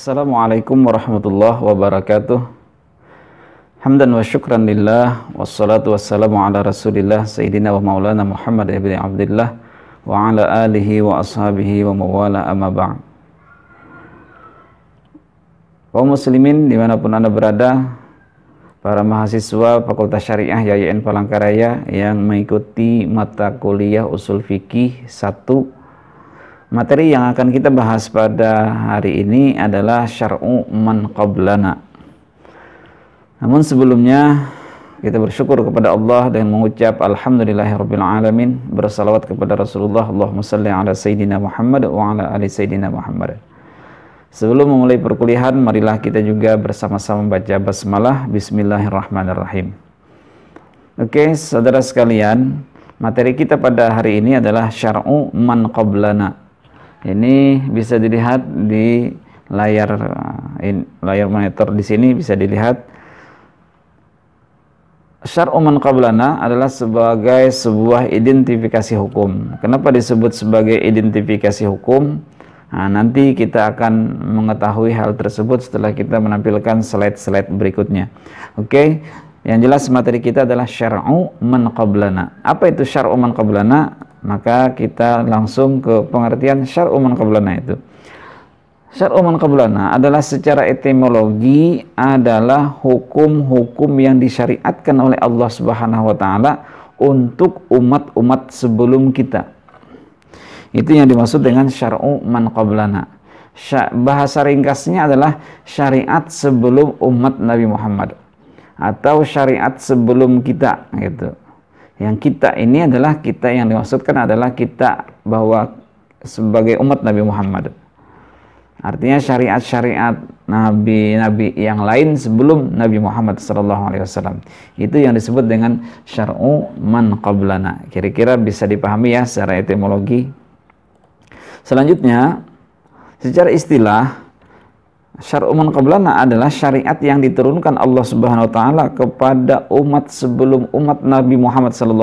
Assalamualaikum warahmatullahi wabarakatuh. Hamdan wa syukran lillah, wassalatu wassalamu ala rasulillah Sayyidina wa maulana Muhammad ibn Abdullah wa ala alihi wa ashabihi wa mawala amma ba'd. Kaum muslimin dimanapun Anda berada, para mahasiswa Fakultas Syariah YAIN Palangkaraya yang mengikuti mata kuliah Usul Fikih 1, materi yang akan kita bahas pada hari ini adalah syar'u man qablana. Namun sebelumnya kita bersyukur kepada Allah dan mengucap alhamdulillahirabbil alamin, bersalawat kepada Rasulullah, Allahumma shalli ala sayyidina Muhammad wa ala ali sayyidina Muhammad. Sebelum memulai perkuliahan, marilah kita juga bersama-sama baca basmalah. Bismillahirrahmanirrahim. Oke, saudara sekalian, materi kita pada hari ini adalah syar'u man qablana. Ini bisa dilihat di layar monitor di sini, bisa dilihat. Syar'u man qablana adalah sebagai sebuah identifikasi hukum. Kenapa disebut sebagai identifikasi hukum? Nah, nanti kita akan mengetahui hal tersebut setelah kita menampilkan slide-slide berikutnya. Oke, yang jelas materi kita adalah syar'u man qablana. Apa itu syar'u man qablana? Maka kita langsung ke pengertian syar'u man qablana itu. Syar'u man qablana adalah secara etimologi adalah hukum-hukum yang disyariatkan oleh Allah Subhanahu wa taala untuk umat-umat sebelum kita. Itu yang dimaksud dengan syar'u man qablana. Bahasa ringkasnya adalah syariat sebelum umat Nabi Muhammad atau syariat sebelum kita gitu. Yang kita ini adalah kita yang dimaksudkan adalah kita bahwa sebagai umat Nabi Muhammad. Artinya syariat-syariat nabi-nabi yang lain sebelum Nabi Muhammad SAW. Itu yang disebut dengan syar'u man qablana. Kira-kira bisa dipahami ya secara etimologi. Selanjutnya, secara istilah, syar'u man qablana adalah syariat yang diturunkan Allah Subhanahu wa taala kepada umat sebelum umat Nabi Muhammad SAW.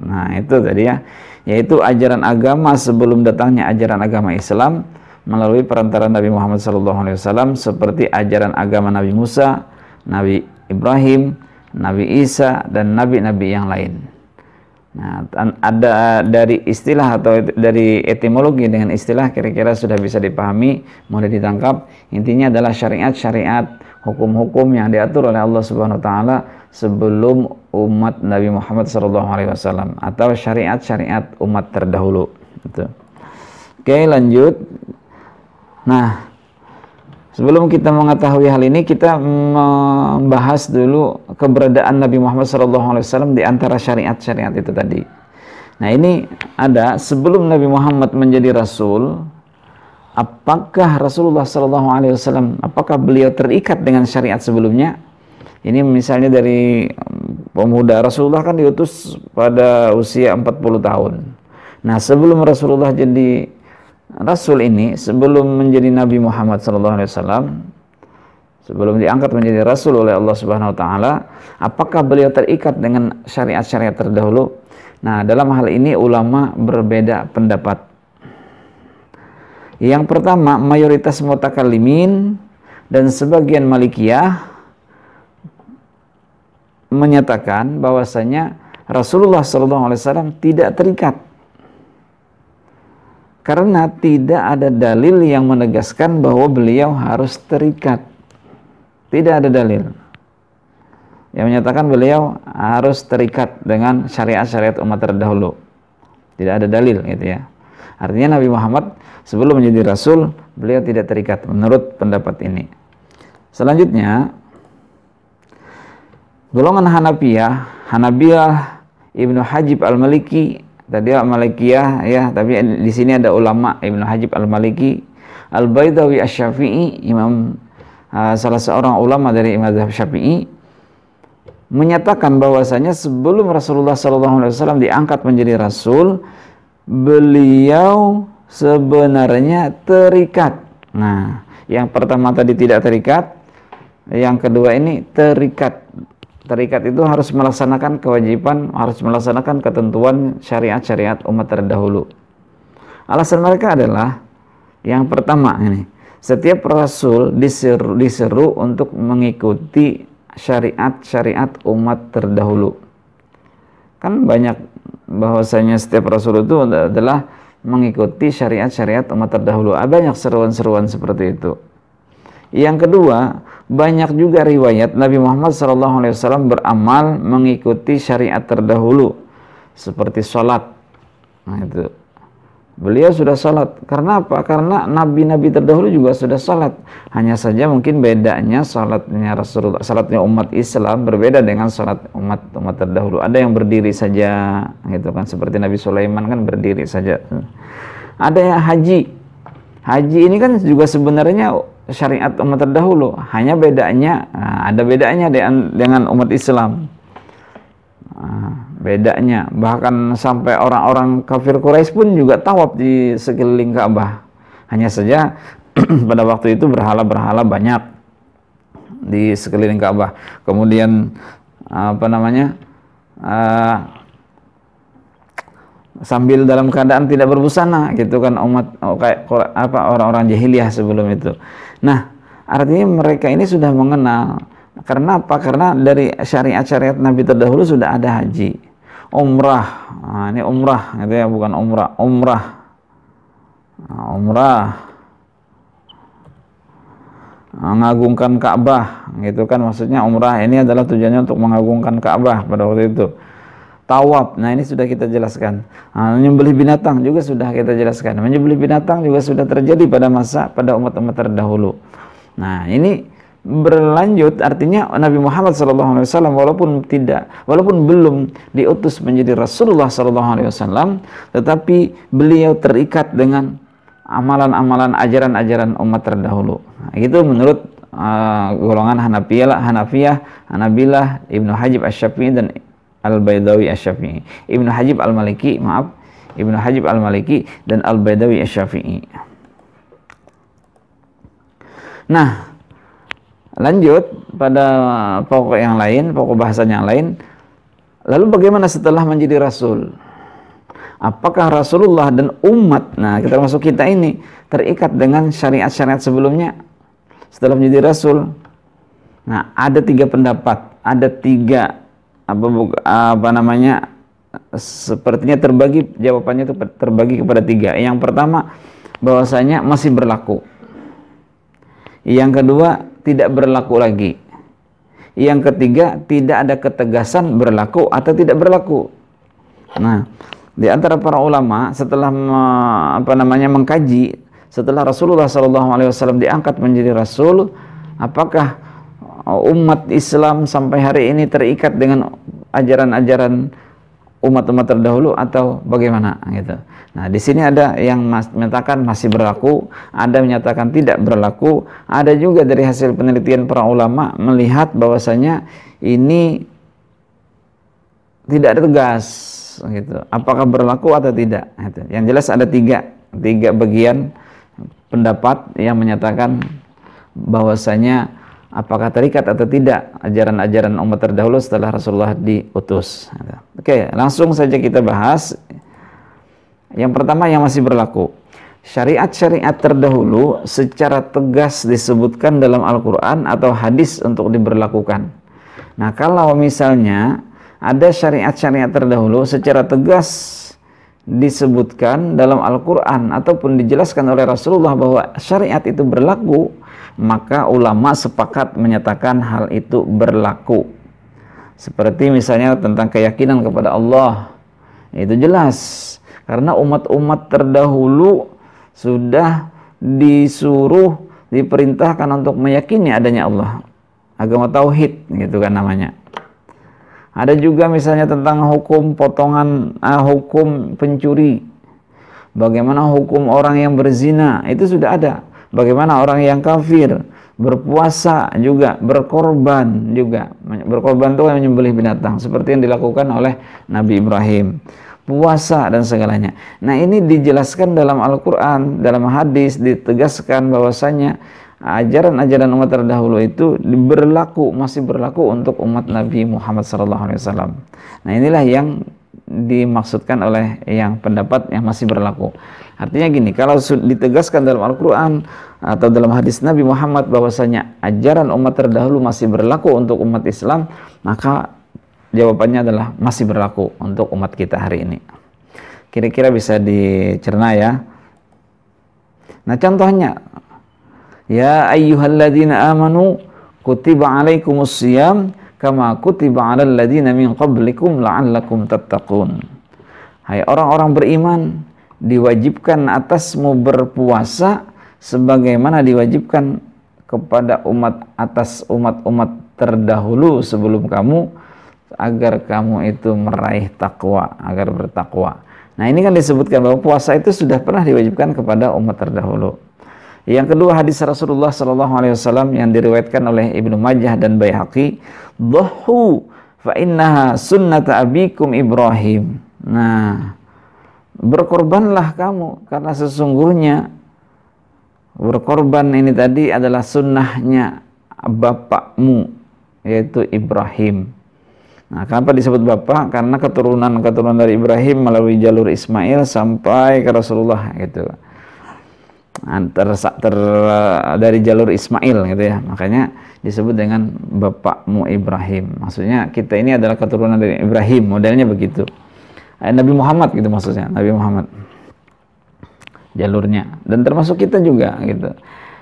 Nah, itu tadi ya, yaitu ajaran agama sebelum datangnya ajaran agama Islam melalui perantara Nabi Muhammad SAW, seperti ajaran agama Nabi Musa, Nabi Ibrahim, Nabi Isa, dan nabi-nabi yang lain. Nah, ada dari istilah atau dari etimologi dengan istilah kira-kira sudah bisa dipahami, mudah ditangkap. Intinya adalah syariat-syariat, hukum-hukum yang diatur oleh Allah Subhanahu wa taala sebelum umat Nabi Muhammad SAW atau syariat-syariat umat terdahulu. Gitu. Oke, lanjut. Nah, sebelum kita mengetahui hal ini, kita membahas dulu keberadaan Nabi Muhammad SAW di antara syariat-syariat itu tadi. Nah, ini ada sebelum Nabi Muhammad menjadi Rasul, apakah Rasulullah SAW, apakah beliau terikat dengan syariat sebelumnya? Ini misalnya dari pemuda, Rasulullah kan diutus pada usia 40 tahun. Nah, sebelum Rasulullah jadi Rasul ini, sebelum menjadi Nabi Muhammad SAW, sebelum diangkat menjadi Rasul oleh Allah Subhanahu wa taala, apakah beliau terikat dengan syariat-syariat terdahulu? Nah, dalam hal ini ulama berbeda pendapat. Yang pertama, mayoritas mutakallimin dan sebagian Malikiyah menyatakan bahwasanya Rasulullah SAW tidak terikat, karena tidak ada dalil yang menegaskan bahwa beliau harus terikat. Tidak ada dalil yang menyatakan beliau harus terikat dengan syariat-syariat umat terdahulu. Tidak ada dalil gitu ya. Artinya Nabi Muhammad sebelum menjadi Rasul, beliau tidak terikat menurut pendapat ini. Selanjutnya, golongan Hanabiyah Ibnu Hajib Al-Maliki, tadi Malikiyah ya, tapi di sini ada ulama Ibnu Hajib Al-Maliki, Al-Baidawi Asy-Syafi'i, salah seorang ulama dari mazhab Syafi'i, menyatakan bahwasanya sebelum Rasulullah SAW diangkat menjadi Rasul, beliau sebenarnya terikat. Nah, yang pertama tadi tidak terikat, yang kedua ini terikat. Terikat itu harus melaksanakan kewajiban, harus melaksanakan ketentuan syariat-syariat umat terdahulu. Alasan mereka adalah yang pertama ini, Setiap rasul diseru untuk mengikuti syariat-syariat umat terdahulu. Kan banyak bahwasanya setiap rasul itu adalah mengikuti syariat-syariat umat terdahulu. Ada banyak seruan-seruan seperti itu. Yang kedua, banyak juga riwayat Nabi Muhammad SAW beramal mengikuti syariat terdahulu, seperti sholat. Nah itu, beliau sudah sholat. Karena apa? Karena nabi-nabi terdahulu juga sudah sholat. Hanya saja mungkin bedanya sholatnya Rasulullah, sholatnya umat Islam berbeda dengan sholat umat terdahulu. Ada yang berdiri saja, gitu kan? Seperti Nabi Sulaiman kan berdiri saja. Ada yang haji. Haji ini kan juga sebenarnya syariat umat terdahulu, hanya bedanya, ada bedanya dengan umat Islam. Bedanya, bahkan sampai orang-orang kafir Quraisy pun juga tawaf di sekeliling Ka'bah. Hanya saja pada waktu itu berhala-berhala banyak di sekeliling Ka'bah. Kemudian sambil dalam keadaan tidak berbusana, gitu kan, kayak orang-orang jahiliyah sebelum itu. Nah, artinya mereka ini sudah mengenal. Karena apa? Karena dari syariat-syariat Nabi terdahulu sudah ada haji, umrah. Nah, ini umrah, gitu ya, bukan umrah, umrah. Nah, umrah, mengagungkan Ka'bah, gitu kan, maksudnya umrah ini adalah tujuannya untuk mengagungkan Ka'bah pada waktu itu. Tawaf, nah ini sudah kita jelaskan. Menyembelih binatang juga sudah kita jelaskan. Menyembelih binatang juga sudah terjadi pada umat-umat terdahulu. Nah ini berlanjut, artinya Nabi Muhammad SAW walaupun belum diutus menjadi Rasulullah SAW, tetapi beliau terikat dengan amalan-amalan ajaran-ajaran umat terdahulu. Nah, itu menurut golongan Hanafiyah, Hanabilah, Ibnu Hajib Asy-Syafi'i dan Al-Baidawi Asy-Syafi'i. Ibnu Hajib Al-Maliki dan Al-Baidawi Asy-Syafi'i. Nah, lanjut pada pokok yang lain, pokok bahasan yang lain. Lalu bagaimana setelah menjadi rasul? Apakah Rasulullah dan umat, nah kita masuk kita ini, terikat dengan syariat-syariat sebelumnya setelah menjadi rasul? Nah, ada 3 pendapat, ada 3 sepertinya jawabannya itu terbagi kepada 3. Yang pertama, bahwasanya masih berlaku. Yang kedua, tidak berlaku lagi. Yang ketiga, tidak ada ketegasan berlaku atau tidak berlaku. Nah, di antara para ulama setelah mengkaji, setelah Rasulullah SAW diangkat menjadi rasul, apakah umat Islam sampai hari ini terikat dengan ajaran-ajaran umat-umat terdahulu atau bagaimana, gitu. Nah, di sini ada yang menyatakan masih berlaku, ada menyatakan tidak berlaku, ada juga dari hasil penelitian para ulama melihat bahwasanya ini tidak tegas, gitu. Apakah berlaku atau tidak? Gitu. Yang jelas ada tiga bagian pendapat yang menyatakan bahwasanya apakah terikat atau tidak ajaran-ajaran umat terdahulu setelah Rasulullah diutus. Oke, langsung saja kita bahas. Yang pertama yang masih berlaku. Syariat-syariat terdahulu secara tegas disebutkan dalam Al-Quran atau hadis untuk diberlakukan. Nah, kalau misalnya ada syariat-syariat terdahulu secara tegas disebutkan dalam Al-Quran ataupun dijelaskan oleh Rasulullah bahwa syariat itu berlaku, maka ulama sepakat menyatakan hal itu berlaku. Seperti misalnya tentang keyakinan kepada Allah, itu jelas karena umat-umat terdahulu sudah diperintahkan untuk meyakini adanya Allah, agama tauhid, gitu kan namanya. Ada juga misalnya tentang hukum hukum pencuri, bagaimana hukum orang yang berzina, itu sudah ada. Bagaimana orang yang kafir, berpuasa juga, berkorban juga. Berkorban itu menyembelih binatang, seperti yang dilakukan oleh Nabi Ibrahim. Puasa dan segalanya. Nah, ini dijelaskan dalam Al-Quran, dalam hadis, ditegaskan bahwasanya ajaran-ajaran umat terdahulu itu masih berlaku untuk umat Nabi Muhammad SAW. Nah, inilah yang dimaksudkan oleh yang pendapat yang masih berlaku. Artinya gini, kalau ditegaskan dalam Al-Quran atau dalam hadis Nabi Muhammad bahwasanya ajaran umat terdahulu masih berlaku untuk umat Islam, maka jawabannya adalah masih berlaku untuk umat kita hari ini. Kira-kira bisa dicerna ya. Nah contohnya, ya ayyuhalladzina amanu kutiba alaikumus siyam kama kutiba alal ladzina min qablikum la'allakum tattaqun. Hai orang-orang beriman, diwajibkan atasmu berpuasa sebagaimana diwajibkan kepada umat-umat terdahulu sebelum kamu, agar kamu itu meraih takwa, agar bertakwa. Nah ini kan disebutkan bahwa puasa itu sudah pernah diwajibkan kepada umat terdahulu. Yang kedua, hadis Rasulullah SAW yang diriwayatkan oleh Ibnu Majah dan Baihaqi, "Dhuhu fa innaha sunnata abikum Ibrahim." Nah, berkorbanlah kamu karena sesungguhnya berkorban ini tadi adalah sunnahnya bapakmu, yaitu Ibrahim. Nah, kenapa disebut bapak? Karena keturunan dari Ibrahim melalui jalur Ismail sampai ke Rasulullah gitu. Dari jalur Ismail gitu ya, makanya disebut dengan bapakmu Ibrahim. Maksudnya kita ini adalah keturunan dari Ibrahim, modelnya begitu. Nabi Muhammad gitu maksudnya, Nabi Muhammad jalurnya, dan termasuk kita juga gitu.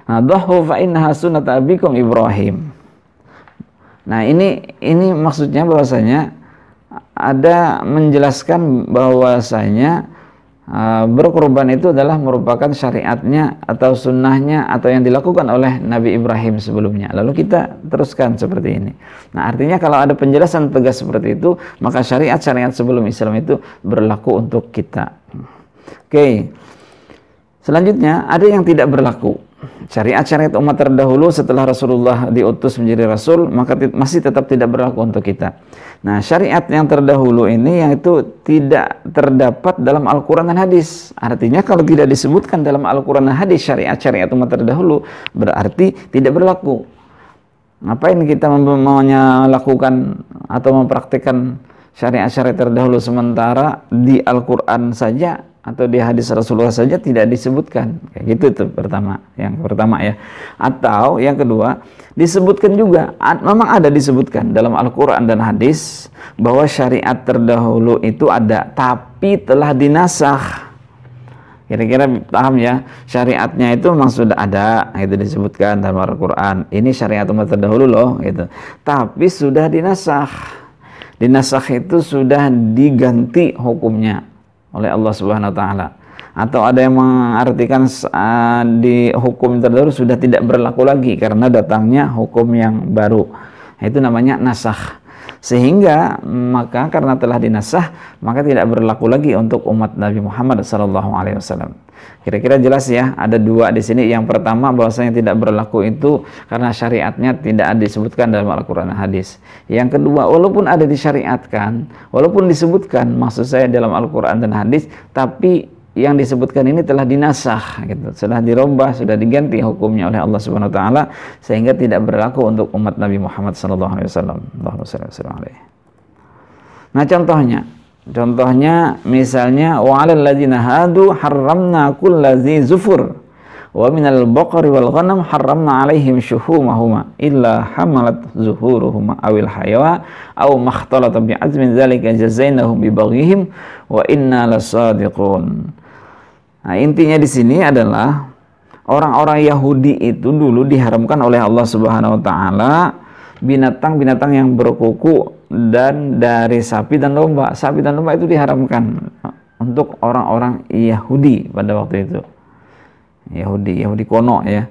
Nah, dhahu fa innaha sunnata abikum Ibrahim. Nah ini maksudnya bahwasanya ada menjelaskan bahwasanya berkorban itu adalah merupakan syariatnya atau sunnahnya atau yang dilakukan oleh Nabi Ibrahim sebelumnya. Lalu kita teruskan seperti ini. Nah artinya kalau ada penjelasan tegas seperti itu, maka syariat-syariat sebelum Islam itu berlaku untuk kita. Oke. Selanjutnya ada yang tidak berlaku. Syariat-syariat umat terdahulu setelah Rasulullah diutus menjadi Rasul, maka masih tetap tidak berlaku untuk kita. Nah, syariat yang terdahulu ini yang itu tidak terdapat dalam Al-Quran dan hadis. Artinya kalau tidak disebutkan dalam Al-Quran dan hadis syariat-syariat umat terdahulu, berarti tidak berlaku. Ngapain kita melakukan atau mempraktikkan syariat-syariat terdahulu sementara di Al-Quran saja atau di hadis Rasulullah saja tidak disebutkan? Kayak gitu tuh yang pertama ya. Atau yang kedua, disebutkan juga, memang ada disebutkan dalam Al-Quran dan hadis bahwa syariat terdahulu itu ada, tapi telah dinasakh. Kira-kira paham ya? Syariatnya itu memang sudah ada, itu disebutkan dalam Al-Quran. Ini syariat umat terdahulu loh, gitu. Tapi sudah dinasakh. Dinasakh itu sudah diganti hukumnya oleh Allah Subhanahu wa taala. Atau ada yang mengartikan di hukum terdahulu sudah tidak berlaku lagi karena datangnya hukum yang baru. Itu namanya nasakh. Sehingga maka karena telah dinasakh, maka tidak berlaku lagi untuk umat Nabi Muhammad SAW. Kira-kira jelas ya, ada dua di sini. Yang pertama bahwasanya tidak berlaku itu karena syariatnya tidak disebutkan dalam Al-Quran dan hadis. Yang kedua, walaupun ada disyariatkan, walaupun disebutkan maksud saya dalam Al-Quran dan hadis, tapi yang disebutkan ini telah dinasakh gitu, sudah dirubah, sudah diganti hukumnya oleh Allah Subhanahu wa taala, sehingga tidak berlaku untuk umat Nabi Muhammad sallallahu alaihi wasallam. Nah, contohnya misalnya wa 'alal ladzina hadu harramna kulladzi zufur wa minal baqari wal ghanam harramna 'alaihim shuhumahuma illa hamalat zuhuruhuma awil hayawa aw makhtalata bi azmin dzalika jazainahum bi baghihim wa inna lasadiqun. Nah, intinya di sini adalah orang-orang Yahudi itu dulu diharamkan oleh Allah Subhanahu wa taala binatang-binatang yang berkuku dan dari sapi dan domba. Sapi dan domba itu diharamkan untuk orang-orang Yahudi pada waktu itu. Yahudi kuno ya.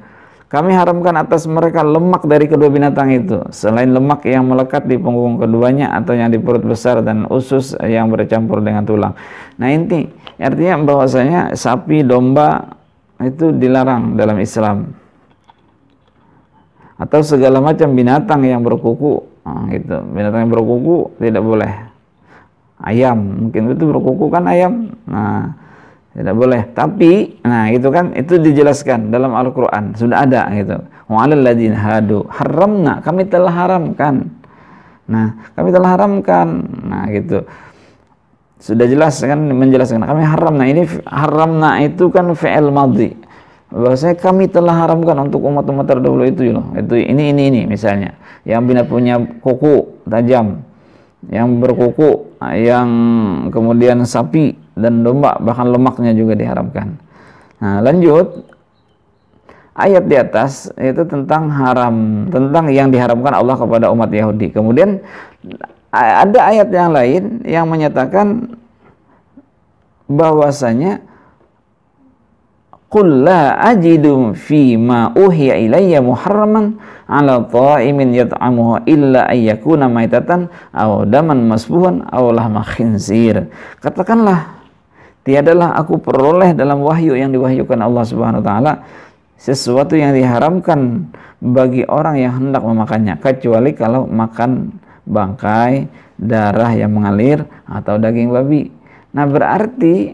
Kami haramkan atas mereka lemak dari kedua binatang itu, selain lemak yang melekat di punggung keduanya atau yang di perut besar dan usus yang bercampur dengan tulang. Nah, ini artinya bahwasanya sapi, domba itu dilarang dalam Islam. Atau segala macam binatang yang berkuku, gitu. Binatang yang berkuku tidak boleh. Ayam, mungkin itu berkuku kan ayam. Nah, tidak boleh. Tapi, nah itu kan, itu dijelaskan dalam Al-Quran. Sudah ada gitu. Wa'alal ladzina hadu haramna, kami telah haramkan. Nah, kami telah haramkan. Nah gitu. Sudah jelas kan menjelaskan kami haramna, ini haramna itu kan fi'il madhi. Bahwasanya kami telah haramkan untuk umat-umat terdahulu itu loh. Itu ini misalnya yang punya kuku tajam, yang berkuku, yang kemudian sapi dan domba, bahkan lemaknya juga diharamkan. Nah, lanjut ayat di atas itu tentang haram, tentang yang diharamkan Allah kepada umat Yahudi. Kemudian ada ayat yang lain yang menyatakan bahwasanya qul la ajidu fi ma uhiya ilayya muharraman ala ta'imin yat'amuhu illa ayyakuna maitatan aw daman masbuhan aw lahma khinzir. Katakanlah, tiadalah aku peroleh dalam wahyu yang diwahyukan Allah Subhanahu wa taala sesuatu yang diharamkan bagi orang yang hendak memakannya, kecuali kalau makan bangkai, darah yang mengalir, atau daging babi. Nah, berarti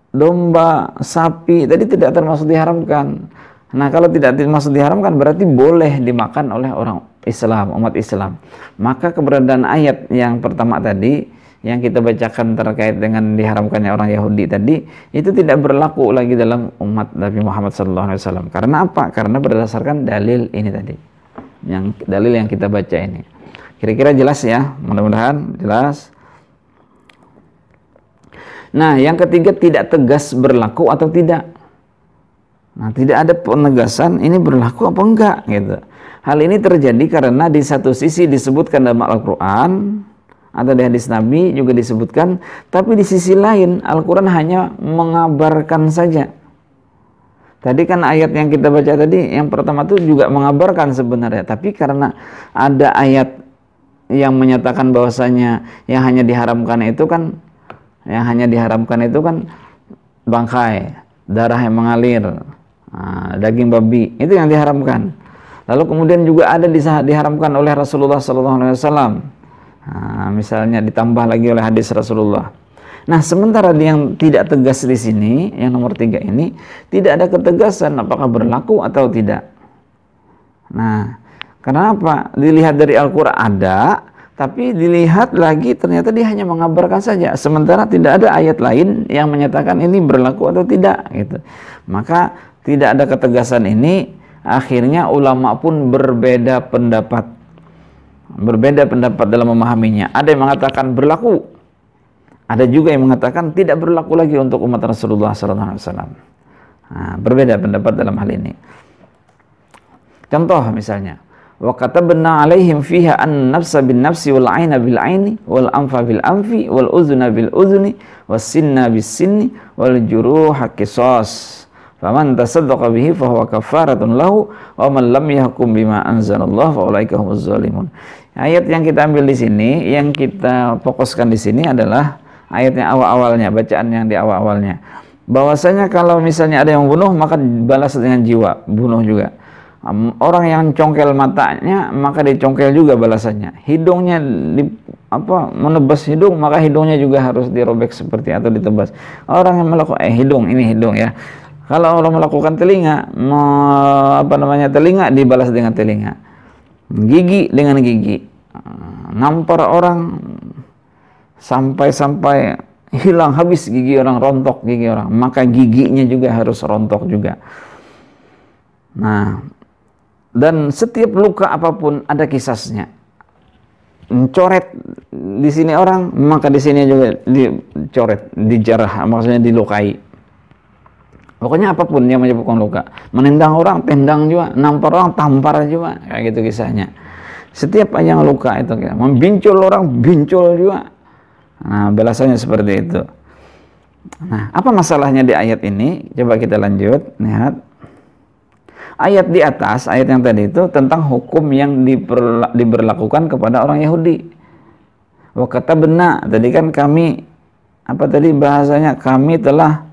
domba, sapi tadi tidak termasuk diharamkan. Nah, kalau tidak termasuk diharamkan berarti boleh dimakan oleh orang Islam, umat Islam. Maka keberadaan ayat yang pertama tadi yang kita bacakan terkait dengan diharamkannya orang Yahudi tadi itu tidak berlaku lagi dalam umat Nabi Muhammad SAW. Karena apa? Karena berdasarkan dalil ini tadi, dalil yang kita baca ini. Kira-kira jelas ya? Mudah-mudahan jelas. Nah, yang ketiga, tidak tegas berlaku atau tidak. Nah, tidak ada penegasan ini berlaku apa enggak gitu. Hal ini terjadi karena di satu sisi disebutkan dalam Al-Qur'an atau di hadis Nabi juga disebutkan, tapi di sisi lain Al-Quran hanya mengabarkan saja. Tadi kan ayat yang kita baca tadi yang pertama itu juga mengabarkan sebenarnya, tapi karena ada ayat yang menyatakan bahwasanya yang hanya diharamkan itu kan bangkai, darah yang mengalir, daging babi, itu yang diharamkan. Lalu kemudian juga ada diharamkan oleh Rasulullah SAW. Nah, misalnya ditambah lagi oleh hadis Rasulullah. Nah, sementara yang tidak tegas di sini, yang nomor 3 ini, tidak ada ketegasan apakah berlaku atau tidak. Nah, kenapa? Dilihat dari Al-Quran ada, tapi dilihat lagi ternyata dia hanya mengabarkan saja. Sementara tidak ada ayat lain yang menyatakan ini berlaku atau tidak. Gitu. Maka tidak ada ketegasan ini, akhirnya ulama pun berbeda pendapat dalam memahaminya. Ada yang mengatakan berlaku, ada juga yang mengatakan tidak berlaku lagi untuk umat Rasulullah SAW. Nah, berbeda pendapat dalam hal ini. Contoh misalnya, wa katabna alaihim fiha an-nafsa bin-nafsi wal 'aina bil-'aini wal anfa bil-anfi wal udhuna bil-udhuni was sinna bis-sinni wal juruha qisas. Faman tasaddaqa bihi fahuwa kafaratun lahu wa man lam yahkum bima anzalallahu fa ulaika humuz zalimun. Ayat yang kita ambil di sini, yang kita fokuskan di sini adalah ayat yang awal-awalnya, bacaan yang di awal-awalnya. Bahwasanya kalau misalnya ada yang membunuh, maka balas dengan jiwa, bunuh juga. Orang yang congkel matanya, maka dicongkel juga balasannya. Hidungnya menebas hidung, maka hidungnya juga harus dirobek seperti atau ditebas. Orang yang melakukan ini hidung ya. Kalau orang melakukan telinga, telinga dibalas dengan telinga, gigi dengan gigi, nampar orang sampai hilang habis gigi orang, rontok gigi orang, maka giginya juga harus rontok juga. Nah, dan setiap luka apapun ada kisasnya. Mencoret di sini orang, maka di sini juga dicoret, dijarah, maksudnya dilukai. Pokoknya apapun yang menyebabkan luka. Menendang orang, tendang juga. Nampar orang, tampar juga. Kayak gitu kisahnya. Setiap yang luka itu, membincul orang, bincul juga. Nah, balasannya seperti itu. Nah, apa masalahnya di ayat ini? Coba kita lanjut. Lihat. Ayat di atas, ayat yang tadi itu tentang hukum yang diberlakukan kepada orang Yahudi. Wa katabna, tadi kan kami, bahasanya, kami telah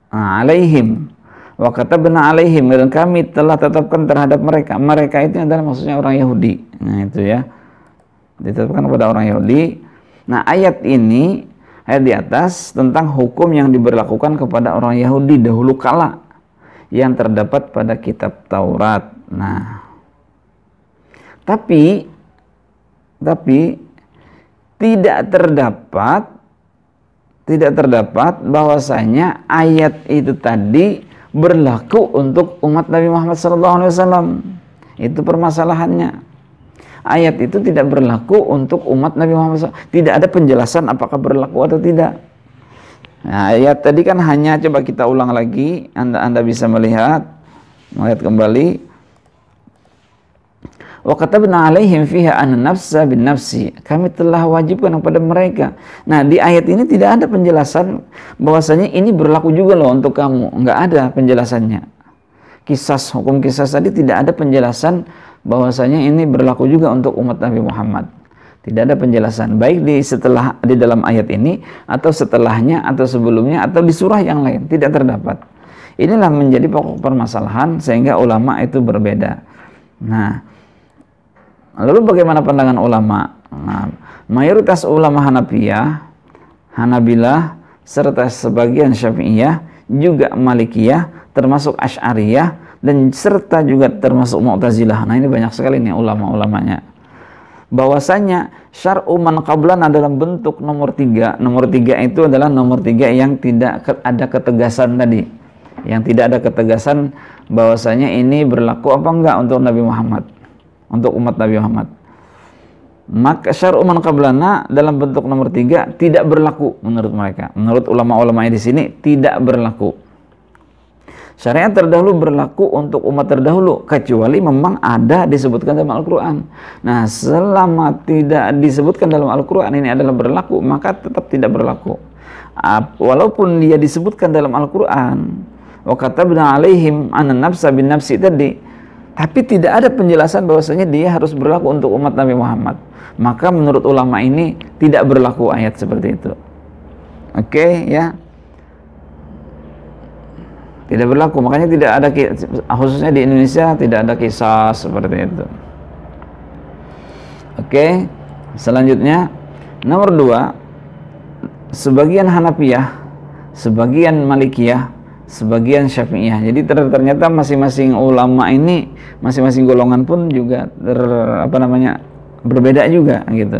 alaihim, wa katabna alaihim, dan kami telah tetapkan terhadap mereka. Mereka itu adalah maksudnya orang Yahudi. Nah, itu ya, ditetapkan kepada orang Yahudi. Nah, ayat ini, ayat di atas tentang hukum yang diberlakukan kepada orang Yahudi dahulu kala yang terdapat pada kitab Taurat. Nah, tapi tidak terdapat bahwasanya ayat itu tadi berlaku untuk umat Nabi Muhammad SAW. Itu permasalahannya. Ayat itu tidak berlaku untuk umat Nabi Muhammad SAW. Tidak ada penjelasan apakah berlaku atau tidak. Nah, ayat tadi kan hanya, coba kita ulang lagi, Anda bisa melihat kembali. Wa katabna alaihim fiha anna nafsa bin nafsi. Kami telah wajibkan kepada mereka. Nah, di ayat ini tidak ada penjelasan bahwasanya ini berlaku juga loh untuk kamu. Enggak ada penjelasannya. Hukum kisas tadi tidak ada penjelasan bahwasanya ini berlaku juga untuk umat Nabi Muhammad. Tidak ada penjelasan baik di dalam ayat ini atau setelahnya atau sebelumnya atau di surah yang lain, tidak terdapat. Inilah menjadi pokok permasalahan sehingga ulama itu berbeda. Nah, lalu bagaimana pandangan ulama? Nah, mayoritas ulama Hanabilah serta sebagian Syafi'iyah, juga Malikiyah, termasuk Asy'ariyah, dan serta juga termasuk Mu'tazilah. Nah, ini banyak sekali nih ulama-ulamanya. Bahwasanya syar'u man qablana dalam bentuk nomor 3. Nomor 3 itu adalah nomor 3 yang tidak ada ketegasan tadi. Yang tidak ada ketegasan bahwasanya ini berlaku apa enggak untuk Nabi Muhammad, untuk umat Nabi Muhammad. Maka syar'u man qablana dalam bentuk nomor 3 tidak berlaku menurut mereka. Menurut ulama-ulama di sini tidak berlaku. Syariat terdahulu berlaku untuk umat terdahulu kecuali memang ada disebutkan dalam Al-Quran. Nah, selama tidak disebutkan dalam Al-Quran ini adalah berlaku, maka tetap tidak berlaku. Walaupun dia disebutkan dalam Al-Quran, wa katabna alaihim anna nafsa bin nafsi tadi, tapi tidak ada penjelasan bahwasanya dia harus berlaku untuk umat Nabi Muhammad. Maka menurut ulama ini tidak berlaku ayat seperti itu. Oke, ya. Tidak berlaku, makanya tidak ada, khususnya di Indonesia tidak ada kisah seperti itu. Oke, selanjutnya nomor 2, sebagian Hanafiyah, sebagian Malikiyah, sebagian Syafi'iyah. Jadi ternyata masing-masing ulama ini, masing-masing golongan pun juga berbeda juga gitu.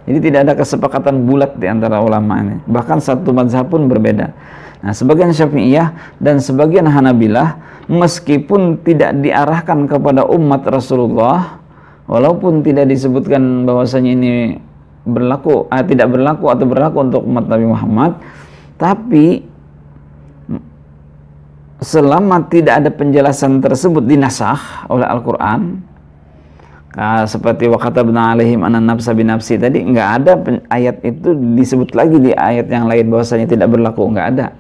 Jadi tidak ada kesepakatan bulat di antara ulama ini. Bahkan satu mazhab pun berbeda. Nah, sebagian Syafi'iyah dan sebagian Hanabilah meskipun tidak diarahkan kepada umat Rasulullah, walaupun tidak disebutkan bahwasanya ini berlaku, tidak berlaku atau berlaku untuk umat Nabi Muhammad, tapi selama tidak ada penjelasan tersebut dinasakh oleh Al-Quran, seperti wa katabna alaihim anna nafsa bin nafsi tadi, nggak ada ayat itu disebut lagi di ayat yang lain bahwasanya tidak berlaku, nggak ada.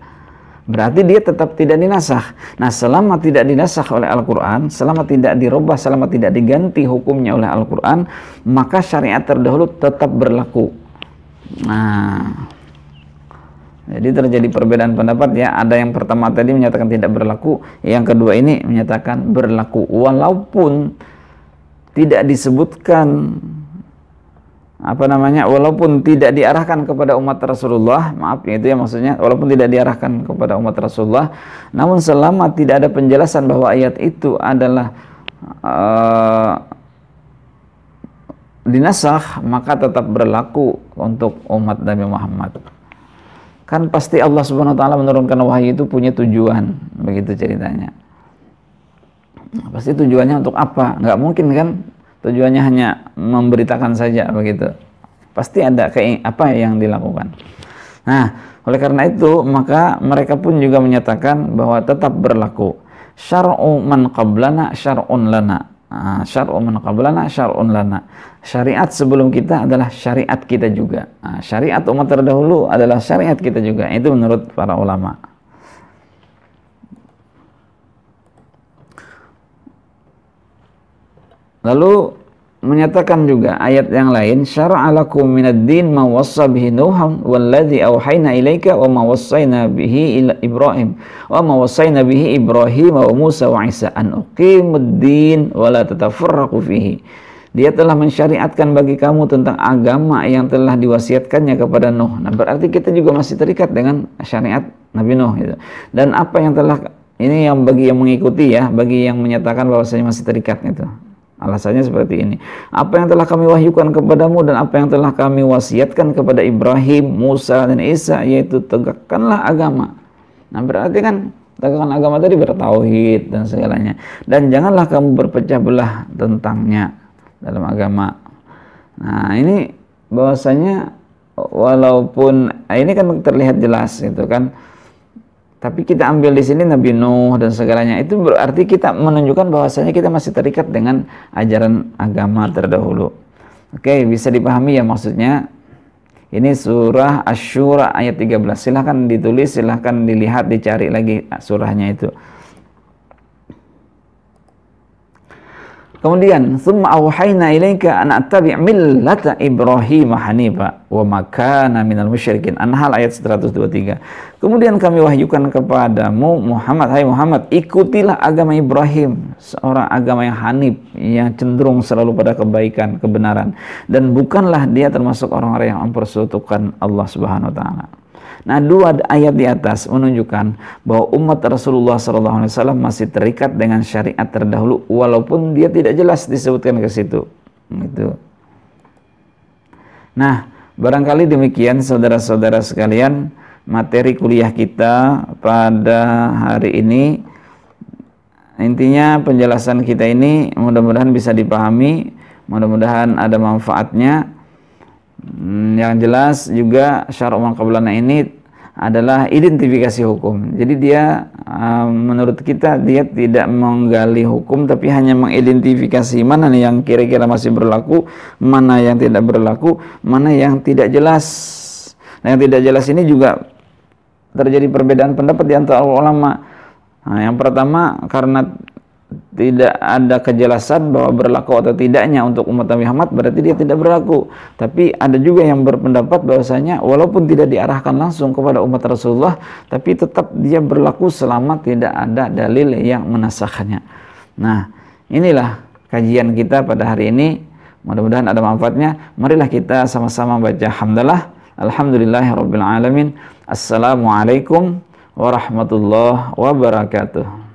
Berarti dia tetap tidak dinasakh. Nah, selama tidak dinasakh oleh Al-Quran, selama tidak dirubah, selama tidak diganti hukumnya oleh Al-Quran, maka syariat terdahulu tetap berlaku. Nah, jadi terjadi perbedaan pendapat ya. Ada yang pertama tadi menyatakan tidak berlaku, yang kedua ini menyatakan berlaku. Walaupun tidak disebutkan walaupun tidak diarahkan kepada umat Rasulullah, maaf itu ya maksudnya, walaupun tidak diarahkan kepada umat Rasulullah, namun selama tidak ada penjelasan bahwa ayat itu adalah dinasakh, maka tetap berlaku untuk umat Nabi Muhammad. Kan pasti Allah Subhanahu wa taala menurunkan wahyu itu punya tujuan, begitu ceritanya. Pasti tujuannya untuk apa? Nggak mungkin kan tujuannya hanya memberitakan saja begitu. Pasti ada apa yang dilakukan. Nah, oleh karena itu maka mereka pun juga menyatakan bahwa tetap berlaku syar'u man qablana syar'un lana. Syar'u man qablana syar'un lana. Syariat sebelum kita adalah syariat kita juga. Syariat umat terdahulu adalah syariat kita juga. Itu menurut para ulama. Lalu menyatakan juga ayat yang lain, syara'a lakum minad din ma wassa bihi Nuhan walladzi auhayna ilaika wa ma wassayna bihi Ibrahim wa ma wassayna bihi Ibrahim wa Musa wa Isa an uqimud din wa la tatafarraqu fihi. Dia telah mensyariatkan bagi kamu tentang agama yang telah diwasiatkannya kepada Nuh. Nah, berarti kita juga masih terikat dengan syariat Nabi Nuh gitu. Dan apa yang telah ini yang bagi yang mengikuti ya, bagi yang menyatakan bahwasanya masih terikat itu. Alasannya seperti ini. Apa yang telah kami wahyukan kepadamu dan apa yang telah kami wasiatkan kepada Ibrahim, Musa, dan Isa, yaitu tegakkanlah agama. Nah, berarti kan tegakkan agama tadi bertauhid dan segalanya. Dan janganlah kamu berpecah belah tentangnya dalam agama. Nah, ini bahwasanya walaupun ini kan terlihat jelas gitu kan. Tapi kita ambil di sini Nabi Nuh dan segalanya, itu berarti kita menunjukkan bahwasanya kita masih terikat dengan ajaran agama terdahulu. Oke, bisa dipahami ya maksudnya. Ini surah Asy-Syura ayat 13. Silahkan ditulis, silahkan dilihat, dicari lagi surahnya itu. Kemudian, "Tsumma auhayna ilaika an attabi' millata Ibrahim hanifa wa ma kana minal musyrikin." An-Nahl ayat 123. Kemudian kami wahyukan kepadamu Muhammad, hai Muhammad, ikutilah agama Ibrahim, seorang agama yang hanif, yang cenderung selalu pada kebaikan, kebenaran, dan bukanlah dia termasuk orang-orang yang mempersekutukan Allah Subhanahu wa taala. Nah, dua ayat di atas menunjukkan bahwa umat Rasulullah SAW masih terikat dengan syariat terdahulu walaupun dia tidak jelas disebutkan ke situ. Gitu. Nah, barangkali demikian saudara-saudara sekalian materi kuliah kita pada hari ini. Intinya penjelasan kita ini mudah-mudahan bisa dipahami, mudah-mudahan ada manfaatnya. Yang jelas juga syara' man qablana ini adalah identifikasi hukum. Jadi dia menurut kita dia tidak menggali hukum tapi hanya mengidentifikasi mana nih yang kira-kira masih berlaku, mana yang tidak berlaku, mana yang tidak jelas. Nah, yang tidak jelas ini juga terjadi perbedaan pendapat di antara ulama. Nah, yang pertama karena tidak ada kejelasan bahwa berlaku atau tidaknya untuk umat Nabi Muhammad, berarti dia tidak berlaku. Tapi ada juga yang berpendapat bahwasanya walaupun tidak diarahkan langsung kepada umat Rasulullah, tapi tetap dia berlaku selama tidak ada dalil yang menasakhnya. Nah, inilah kajian kita pada hari ini. Mudah-mudahan ada manfaatnya. Marilah kita sama-sama baca hamdalah. Alhamdulillahirabbil alamin. Assalamualaikum warahmatullahi wabarakatuh.